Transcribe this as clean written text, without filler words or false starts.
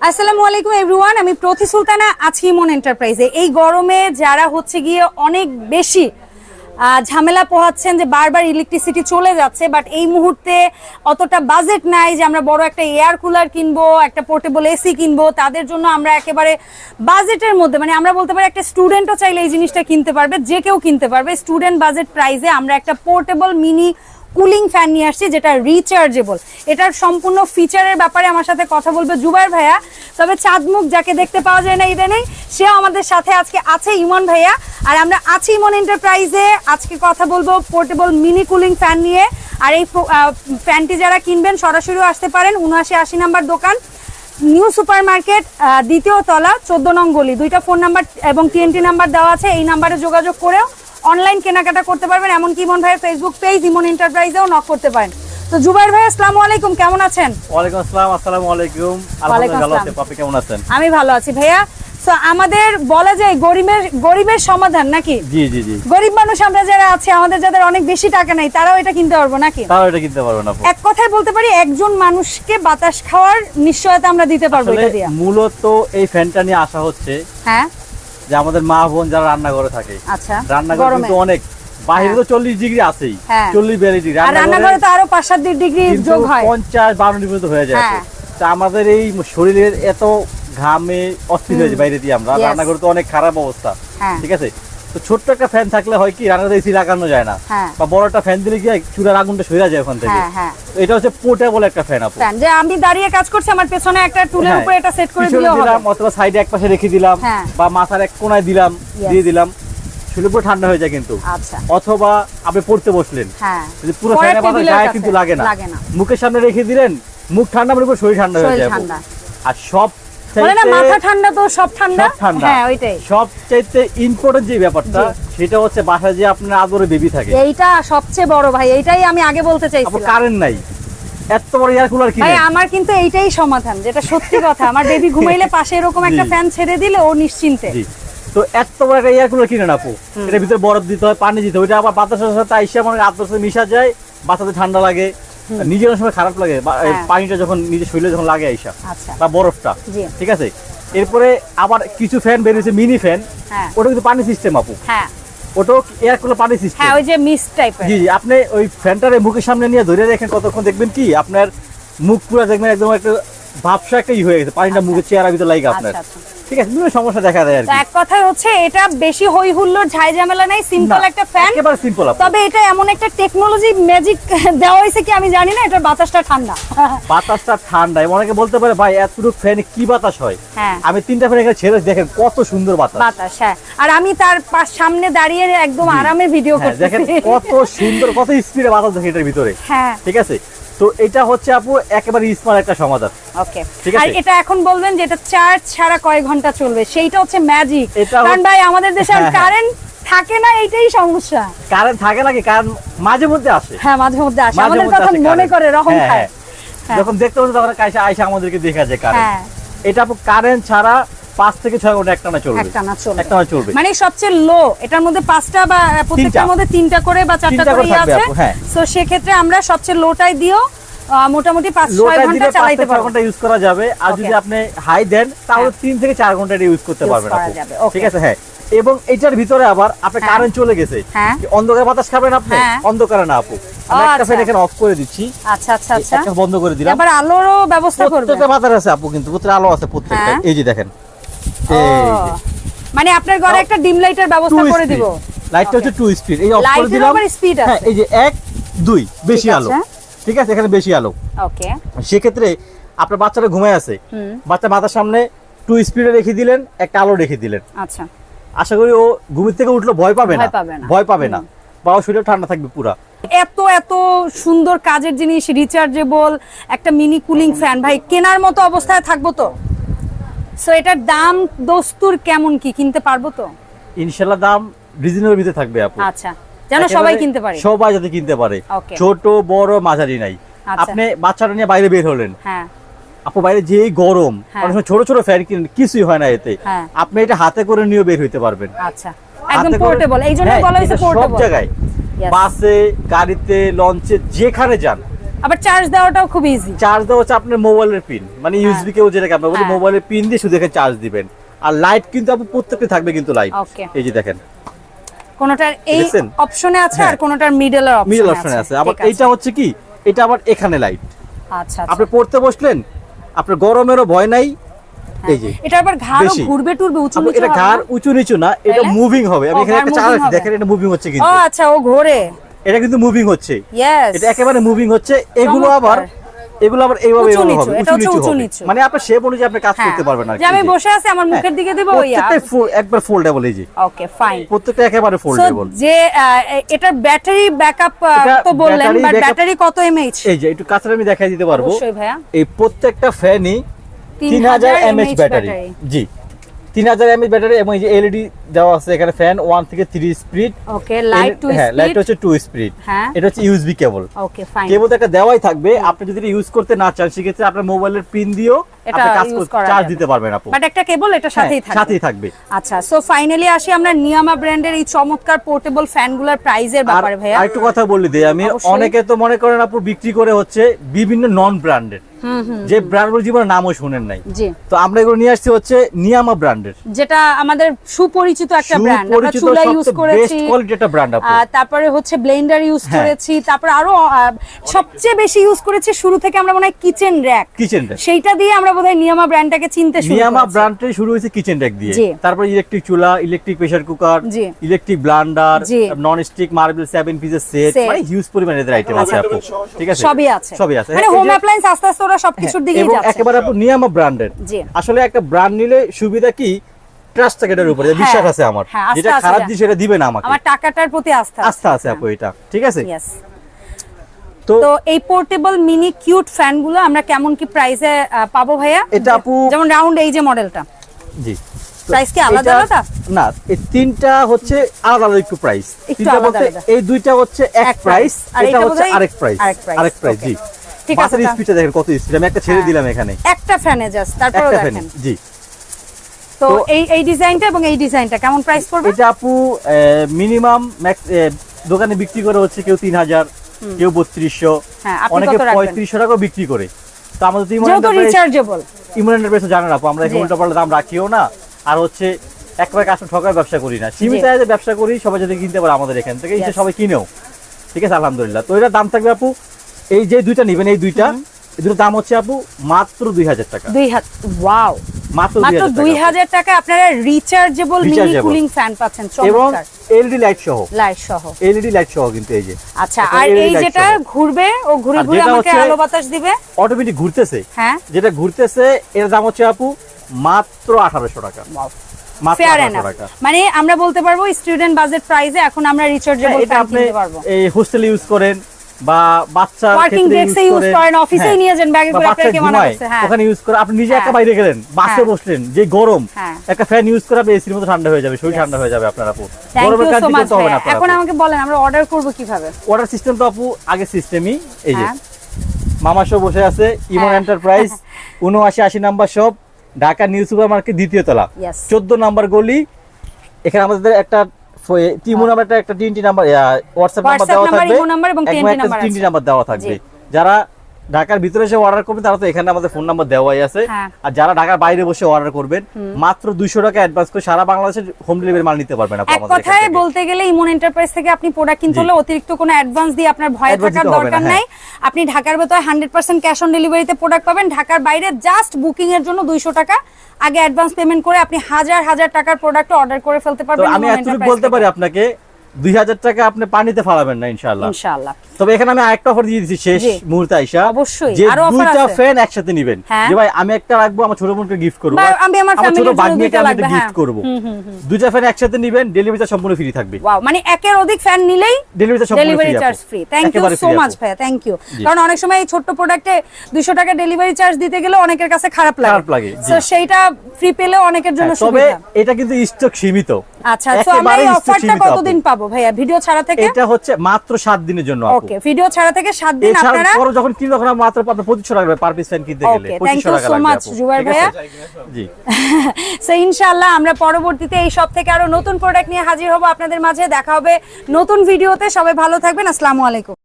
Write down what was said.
আসসালামু আলাইকুম এভরিওয়ান, আমি প্রতি সুলতানা আছি ইমন এন্টারপ্রাইজে। এই গরমে যারা হচ্ছে গিয়ে অনেক বেশি ঝামেলা পোহাচ্ছেন যে বারবার ইলেকট্রিসিটি চলে যাচ্ছে, বাট এই মুহূর্তে অতটা বাজেট নাই যে আমরা বড় একটা এয়ার কুলার কিনবো, একটা পোর্টেবল এসি কিনবো। তাদের জন্য আমরা একেবারে বাজেটের মধ্যে, মানে আমরা বলতে পারি একটা স্টুডেন্টও চাইলে এই জিনিসটা কিনতে পারবে, যে কেউ কিনতে পারবে। স্টুডেন্ট বাজেট প্রাইসে আমরা একটা পোর্টেবল মিনি কুলিং ফ্যান নিয়ে আসছি, যেটা রিচার্জেবল। এটার সম্পূর্ণ ফিচারের ব্যাপারে আমার সাথে কথা বলবে জুবাইর ভাইয়া। তবে চাঁদমুখ যাকে দেখতে পাওয়া যায় না ইদানিং, সেও আমাদের সাথে আজকে আছে ইমন ভাইয়া। আর আমরা আছি ইমন এন্টারপ্রাইজে, আজকে কথা বলবো পোর্টেবল মিনি কুলিং ফ্যান নিয়ে। আর এই ফ্যানটি যারা কিনবেন সরাসরিও আসতে পারেন, 7980 নাম্বার দোকান, নিউ সুপার মার্কেট, দ্বিতীয় তলা, 14 নং গলি। দুইটা ফোন নাম্বার এবং TNT নাম্বার দেওয়া আছে, এই নাম্বারে যোগাযোগ করেও অনলাইন কেনাকাটা করতে পারবেন। এমনকি ইমন ভাইয়ের ফেসবুক পেজ ইমন এন্টারপ্রাইজেও নক করতে পারেন। তো জুবাইর ভাই, আসসালামু আলাইকুম, কেমন আছেন? ওয়ালাইকুম আসসালাম। আসসালামু আলাইকুম। আলহামদুলিল্লাহ ভালো আছি, আপনি কেমন আছেন? আমি ভালো আছি ভাইয়া। তো আমাদের বলা যায় গরিবের সমাধান নাকি? জি জি জি। গরিব মানুষ আমরা যারা আছে, আমাদের যাদের অনেক বেশি টাকা নাই, তারাও এটা কিনতে পারবো নাকি? তারাও এটা কিনতে পারবেন আপু। এক কথায় বলতে পারি একজন মানুষকে বাতাস খাওয়ার নিশ্চয়তা আমরা দিতে পারবো এটা দিয়ে। মূলত এই ফ্যানটা নিয়ে আসা হচ্ছে, হ্যাঁ, যে আমাদের মা বোন যারা রান্নাঘরে থাকে, আচ্ছা, রান্নাঘরে কিন্তু অনেক বাইরে তো 40 ডিগ্রি আছেই, 40-42 ডিগ্রি, আর রান্নাঘরে তো আরো 5-7 ডিগ্রি যোগ হয়, 50-52 ডিগ্রি পর্যন্ত হয়ে যায়। তো আমাদের এই শরীরের এত ঘামে অস্থির হয়ে যায় বাইরে দিয়ে, আমরা রান্নাঘরে তো অনেক খারাপ অবস্থা, ঠিক আছে। তো ছোট্ট একটা ফ্যান থাকলে হয় কি, রান্নাঘরে এসি লাগানো যায় না, বা বড় একটা ফ্যান দিলে কি চুলার আগুনটা সরে যায় ওখান থেকে। এটা হচ্ছে পোর্টেবল একটা ফ্যান আপু, যে আমি দাঁড়িয়ে কাজ করছি, আমার পেছনে একটা টুলের উপরে এটা সেট করে দিলাম, অথবা সাইডে এক পাশে রেখে দিলাম, বা মাথার এক কোণায় দিলাম, দিয়ে দিলাম, শরীর পুরো ঠান্ডা হয়ে যায় কিন্তু। অথবা আপনি পড়তে বসলেন, পুরো ফ্যানের মাথায় গায়ে কিন্তু লাগে না, মুখের সামনে রেখে দিলেন, মুখ ঠান্ডা মানে পুরো শরীর ঠান্ডা হয়ে যায়। আর সব মাথা ঠান্ডা তো সব ঠান্ডা, হ্যাঁ ওইটাই সবচাইতে ইম্পর্টেন্ট যে ব্যাপারটা, সেটা হচ্ছে বাসায় যে আপনার আদরে বেবি থাকে, এইটা সবচেয়ে বড় ভাই। এইটাই আমি আগে বলতে চাইছিলাম, কারেন্ট নাই, এত বড় এয়ার কুলার কিনে ভাই আমার কিন্তু এইটাই সমাধান, যেটা সত্যি কথা। আমার বেবি ঘুমাইলে পাশে এরকম একটা ফ্যান ছেড়ে দিলে ও নিশ্চিন্তে। তো এত বড় একটা এয়ার কুলার কিনে না আপু, এটার ভিতরে বরফ দিতে হয়, পানি দিতে হয়, ওইটা আবার বাতাসের সাথে আইসা মানে আতর সাথে মিশা যায়, বাচ্চাদের ঠান্ডা লাগে, নিজের সময় খারাপ লাগে পানিটা যখন নিজের শরীরে যখন লাগে আইসা, বা বরফটা, ঠিক আছে। এরপরে আবার কিছু ফ্যান বের হয়েছে মিনি ফ্যান, ওটা কিন্তু পানি সিস্টেম আপু, ওটাও এয়ার কুলার পানি সিস্টেম, ওই যে মিস্ট টাইপের। জি জি। আপনি ওই ফ্যানটারে মুখের সামনে নিয়ে ধরে রাখেন, কতক্ষণ দেখবেন কি আপনার মুখ পুরো দেখবেন একদম একটা ভাবসা একটা হয়ে গেছে, পানিটা মুখের চেহারা ভিতরে লাগে আপনার, ঠিক আছে, বিভিন্ন সমস্যা দেখা দেয় আর কি। এক কথায় হচ্ছে এটা বেশি হই হুল্লোড় ঝাই ঝামেলা নাই, সিম্পল একটা ফ্যান, একেবারে সিম্পল। তবে এটা এমন একটা টেকনোলজি ম্যাজিক দেওয়া হয়েছে কি আমি জানি না, এটার বাতাসটা ঠান্ডা, বাতাসটা ঠান্ডা। অনেকে বলতে পারে ভাই এতটুকু ফ্যানে কি বাতাস হয়, আমি 3টা ফ্যান এখানে ছেড়ে দেখেন কত সুন্দর বাতাস, হ্যাঁ। আর আমি তার সামনে দাঁড়িয়ে একদম আরামে ভিডিও করতেছি, দেখেন কত সুন্দর, কত স্পিডে বাতাস দেখেন এটার ভিতরে, ঠিক আছে। তো এটা হচ্ছে আপু একেবারে স্মার্ট একটা সমাধান। ওকে, আর এটা এখন বলবেন যে এটা চার্জ ছাড়া কয় ঘন্টা চলবে, সেইটা হচ্ছে ম্যাজিক। কারণ ভাই আমাদের দেশে কারেন্ট থাকে না, এইটাই সমস্যা। কারেন্ট থাকে নাকি, কারণ মাঝে মধ্যে আসে, মাঝে মধ্যে আসে, আমাদের কথা মনে করে রকম খায়, যখন দেখতে পাচ্ছি তখন আইসা আমাদেরকে দেখা যায় কারেন্ট। এটা আপু কারেন্ট ছাড়া 5 থেকে 6 ঘন্টা একটানা চলবে, মানে সবচেয়ে লো। এটার মধ্যে 5টা বা প্রত্যেকটার মধ্যে 3টা করে বা 4টা করে আছে। সো সেক্ষেত্রে আমরা সবচেয়ে লোটাই দিও মোটামুটি 5-6 ঘন্টা চালাতে পারবো, ঘন্টা ইউজ করা যাবে। আর যদি আপনি হাই দেন তাহলে 3 থেকে 4 ঘন্টা এটা ইউজ করতে পারবেন আপু, ঠিক আছে। হ্যাঁ, এবং এটার ভিতরে আবার আপনি কারেন্ট চলে গেছে, অন্ধকারে বাতাস খাবেন আপনি, অন্ধকারে না আপু। আমি একটা ফ্যান এখানে অফ করে দিচ্ছি, আচ্ছা, একটা বন্ধ করে দিলাম। এবার আলোরও ব্যবস্থা করবেন, প্রত্যেকটা বাতাস আছে আপু, কিন্তু প্রত্যেকটা আলো আছে প্রত্যেকটা, এই যে দেখেন, মানে আপনার ঘরে একটা ডিম লাইটের ব্যবস্থা করে দিব। লাইটটা হচ্ছে 2 স্পিড, এই অফ করে দিলাম, হ্যাঁ এই যে 1 2 বেশি আলো, ঠিক আছে, এখানে বেশি আলো। ওকে, সেক্ষেত্রে আপনার বাচ্চাটা ঘুমায় আছে, বাচ্চা মাথার সামনে 2 স্পিডে রেখে দিলেন, একটা আলো রেখে দিলেন, আচ্ছা, আশা করি ও ঘুমের থেকে উঠলো ভয় পাবে না, বা ওর শরীর ঠান্ডা থাকবে পুরা। এত এত সুন্দর কাজের জিনিস, রিচার্জেবল একটা মিনি কুলিং ফ্যান, ভাই কেনার মতো অবস্থায় থাকবো তো? সো এটার দাম দস্তুর কেমন কি, কিনতে পারবো তো? ইনশাআল্লাহ দাম রিজনেবল ভিতরে থাকবে আপু, আচ্ছা, যেন সবাই কিনতে পারে, সবাই যাতে কিনতে পারে, ছোট বড় মাঝারি নাই। আপনি বাচ্চাটা নিয়ে বাইরে বের হলেন, আপু বাইরে যে গরম, অনেক সময় ছোট ছোট ফ্যান কিনেন, কিছুই হয় না এতে, আপনি এটা হাতে করে নিয়ে বের হইতে পারবেন। আচ্ছা, একদম পোর্টেবল, এইজন্য বলা হয়েছে পোর্টেবল। সব জায়গায়, বাসে, গাড়িতে, লঞ্চে, যেখানে যান আবার চার্জ দেওয়াটাও খুব ইজি। চার্জ দেওয়া হচ্ছে আপনার মোবাইলের পিন, মানে ইউএসবি কেবল যেটাকে আমরা বলি, মোবাইলের পিন দিয়ে শুধু এখানে চার্জ দিবেন। আর লাইট কিন্তু আপু প্রত্যেকটা থাকবে কিন্তু লাইট, এই যে দেখেন কোনটার এই অপশনে আছে আর কোনটার মিডল অপশনে আছে। আবার এইটা হচ্ছে কি, এটা আবার এখানে লাইট। আচ্ছা, আপনি পড়তে বসলেন, আপনার গরমেরও ভয় নাই। এই যে এটা আবার ঘাড় ঘুরবে টুরবে উঁচু নিচু, এটা ঘাড় উঁচু নিচু না, এটা মুভিং হবে। আমি এখানে একটা চার্জ দেখেন, এটা মুভিং হচ্ছে কিন্তু। ও আচ্ছা, ও ঘোরে, এটা কিন্তু মুভিং হচ্ছে। ইয়েস, এটা একেবারে মুভিং হচ্ছে। এগুলো আবার এইভাবে হবে, উঁচু নিচু, মানে আপনার শেপ অনুযায়ী আপনি কাজ করতে পারবেন। আর যে আমি বসে আছি আমার মুখের দিকে দেব, একবার ফোল্ডেবল। এই যে ওকে ফাইন, প্রত্যেকটা একেবারে ফোল্ডেবল। যে এটার ব্যাটারি ব্যাকআপ তো বললেন, বাট ব্যাটারি কত এমএইচ? এই যে একটু কাছে আমি দেখাই দিতে পারবো। অবশ্যই ভাইয়া। এই প্রত্যেকটা ফ্যানই 3000 mAh ব্যাটারি। জি, 3000 mAh ব্যাটারি, এবং এই যে এলইডি দেওয়া আছে এখানে। ফ্যান 1 থেকে 3 স্পিড। ওকে, লাইট 2 স্পিড। লাইট হচ্ছে 2 স্পিড। এটা হচ্ছে ইউএসবি কেবল। ওকে ফাইন, কেবল একটা দেওয়াই থাকবে। আপনি যদি এটা ইউজ করতে না চান, সেক্ষেত্রে আপনার মোবাইলের পিন দিও আপনি কাজ চার্জ দিতে পারবেন আপু। বাট একটা কেবল এটা সাথেই থাকবে। আচ্ছা, সো ফাইনালি আসি আমরা নিয়ামা ব্র্যান্ডের এই চমৎকার পোর্টেবল ফ্যানগুলোর প্রাইসের ব্যাপারে ভাইয়া। আরেকটু কথা বলি দেই আমি, অনেকে তো মনে করেন আপু বিক্রি করে হচ্ছে বিভিন্ন নন ব্র্যান্ডেড, যে ব্র্যান্ডগুলো জীবনে নামও শুনেন নাই। তো আমরা এগুলো নিয়ে আসছি হচ্ছে নিয়ামা ব্র্যান্ডের, যেটা আমাদের সুপরিচিত একটা ব্র্যান্ড। আমরা চুলা ইউজ করেছি, বেস্ট কোয়ালিটি একটা ব্র্যান্ড আপু। তারপরে হচ্ছে ব্লেন্ডার ইউজ করেছি, তারপর আরো সবচেয়ে বেশি ইউজ করেছি শুরু থেকে আমরা মনে হয় কিচেন র্যাক। সেইটা দিয়ে আমরা বোধহয় নিয়ামা ব্র্যান্ডটাকে চিনতে শুরু করেছি। নিয়ামা ব্র্যান্ডটাই শুরু হয়েছে কিচেন র্যাক দিয়ে। তারপর ইলেকট্রিক চুলা, electric pressure cooker, electric Blender, non stick marble 7 পিসের সেট, মানে হিউজ পরিমাণে এদের আইটেম আছে আপু। ঠিক আছে, সবই আছে। মানে হোম অ্যাপ্লায়েন্স আস্তে আস্তে ওরা সবকিছুর দিকেই যাচ্ছে। একেবারে আপু নিয়ামা ব্র্যান্ডের। আসলে একটা ব্র্যান্ড নিলে সুবিধা কি, ট্রাস্ট থাকে এটার উপরে, বিশ্বাস আছে আমার। যেটা খারাপ দিন সেটা দিবে না আমাকে, আমার টাকাটার প্রতি আস্থা আছে আপু। এটা ঠিক আছে। তো এই পোর্টেবল মিনি কিউট ফ্যানগুলো আমরা কেমন কি প্রাইসে পাবো ভাইয়া? এটা আপু যেমন রাউন্ড এই যে মডেলটা, জি, প্রাইস কি আলাদা আলাদা? না, এই তিনটা হচ্ছে আলাদা আলাদা একটু প্রাইস। তিনটা বলতে এই দুইটা হচ্ছে এক প্রাইস, এটা হচ্ছে আরেক প্রাইস। জি, ঠিক আছে। স্পিডটা দেখেন কত স্পিড, আমি একটা ছেড়ে দিলাম এখানে, একটা ফ্যানে জাস্ট, তারপর দেখেন। জি, তো এই ডিজাইনটা এবং এই ডিজাইনটা কেমন প্রাইস পড়বে? এটা আপু মিনিমাম ম্যাক্স দোকানে বিক্রি করে হচ্ছে কেউ 3000, কেউ 3200, অনেকে 3500 টাকা বিক্রি করে। তো আমাদের ইমোনেন্টার প্রাইস জানেন আপু, আমরা এখানে উল্টা পাল্টা দাম রাখিও না। আর হচ্ছে একবার কাস্টমার ঠকার ব্যবসা করি না, সীমিত আয়ে ব্যবসা করি, সবাই যদি কিনতে পারে আমাদের এখান থেকে, এই সবাই কিনেও। ঠিক আছে, আলহামদুলিল্লাহ। তো এটার দাম থাকবে আপু, এই যে দুইটা নেবেন, এই দুইটার দাম হচ্ছে আপু মাত্র 2000 টাকা। ওয়াও, মাত্র 2000 টাকা আপনারা রিচার্জেবল মিনি কুলিং ফ্যান পাচ্ছেন, এবং এলইডি লাইট সহ এলইডি লাইট সহ কিন্তু এই যে। আচ্ছা, আর এই যেটা ঘুরবে ও ঘুরে ঘুরে আমাকে আলো বাতাস দিবে, অটোমেটিক ঘুরতেছে। হ্যাঁ, যেটা ঘুরতেছে এর দাম হচ্ছে আপু মাত্র 1800 টাকা। মানে আমরা বলতে পারবো স্টুডেন্ট বাজেট প্রাইসে এখন আমরা রিচার্জেবল ফ্যান কিনতে পারবো। এই হোস্টেলে ইউজ করেন বা বাচ্চা ওয়ার্কিং ডেস্কে ইউজ করেন, অফিসে নিয়ে যান, ব্যাগে করে আপনাকে মনে হচ্ছে। হ্যাঁ, ওখানে ইউজ করে আপনি নিজে একা বাইরে গেলেন, বাসে বসলেন, যে গরম, একটা ফ্যান ইউজ করে আপনি এসির মতো ঠান্ডা হয়ে যাবে, শরীর ঠান্ডা হয়ে যাবে আপনার আপু। গরমের কাজ দিতে হবে না। এখন আমাকে বলেন আমরা অর্ডার করব কিভাবে? অর্ডার সিস্টেম তো আপু আগে সিস্টেমই এই যে মামা শপ বসে আছে, Emon enterprise 7980 number shop, Dhaka New Super Market দ্বিতীয় তলা, 14 নাম্বার গলি। এখানে আমাদের একটা টিমো নাম্বার, একটা 3টি নাম্বার হোয়াটসঅ্যাপ নাম্বার দেওয়া থাকবে, এবং 3টি নাম্বার দেওয়া থাকবে। যারা ঢাকার ভিতরে এসে অর্ডার করবেন তারা তো এখানে আমাদের ফোন নাম্বার দেওয়াই আছে। আর যারা ঢাকার বাইরে বসে অর্ডার করবেন মাত্র 200 টাকা অ্যাডভান্স করে সারা বাংলাদেশের হোম ডেলিভারি মাল নিতে পারবেন আপনি আমাদের এখান থেকে। কথায় বলতে গেলে ইমন এন্টারপ্রাইজ থেকে আপনি প্রোডাক্ট কিনতে হলে অতিরিক্ত কোনো অ্যাডভান্স দিয়ে আপনার ভয় থাকার দরকার নাই। আপনি ঢাকার ভিতরে 100% ক্যাশ অন ডেলিভারিতে প্রোডাক্ট পাবেন। ঢাকার বাইরে জাস্ট বুকিং এর জন্য 200 টাকা আগে অ্যাডভান্স পেমেন্ট করে আপনি হাজার টাকার প্রোডাক্ট অর্ডার করে ফেলতে পারবেন। আমি এতটুকু বলতে পারি আপনাকে, 2000 টাকা আপনি পানিতে ফালাবেন না ইনশাআল্লাহ। তবে এখানে আমি আরেকটা অফার দিয়ে দিচ্ছি শেষ মুহূর্তে আইসা, অবশ্যই যে দুইটা ফ্যান একসাথে নেবেন, যে ভাই আমি একটা রাখবো আমার ছোট বোনকে গিফট করব, আমি আমার ছোট ভাগ্নিকে আমি একটা গিফট করব, দুইটা ফ্যান একসাথে নেবেন, ডেলিভারি চার্জ সম্পূর্ণ ফ্রি থাকবে। ওয়াও, মানে একের অধিক ফ্যান নিলেই delivery charge free. Thank you so much ভাইয়া, থ্যাংক ইউ। কারণ অনেক সময় এই ছোট প্রোডাক্টে 200 টাকা ডেলিভারি চার্জ দিতে গেলে অনেকের কাছে খারাপ লাগে, সো সেইটা ফ্রি পেলে অনেকের জন্য সুবিধা। তবে এটা কিন্তু স্টক সীমিত। আচ্ছা, সো আমরা এই অফারটা কতদিন পাবো ভাইয়া? ভিডিও ছাড়া থেকে এটা হচ্ছে মাত্র 7 দিনের জন্য আপু। ওকে, ভিডিও ছাড়া থেকে 7 দিন আপনারা পরে যখন কিনবেন তখন মাত্র 2500 টাকা পার পিস ফ্যান কিনতে গেলে 2500 টাকা লাগবে। Thank you so much Zubair ভাইয়া। জি, সো ইনশাআল্লাহ আমরা পরবর্তীতে এই সব থেকে আরো নতুন প্রোডাক্ট নিয়ে হাজির হব আপনাদের মাঝে। দেখা হবে নতুন ভিডিওতে। সবাই ভালো থাকবেন। আসসালামু আলাইকুম।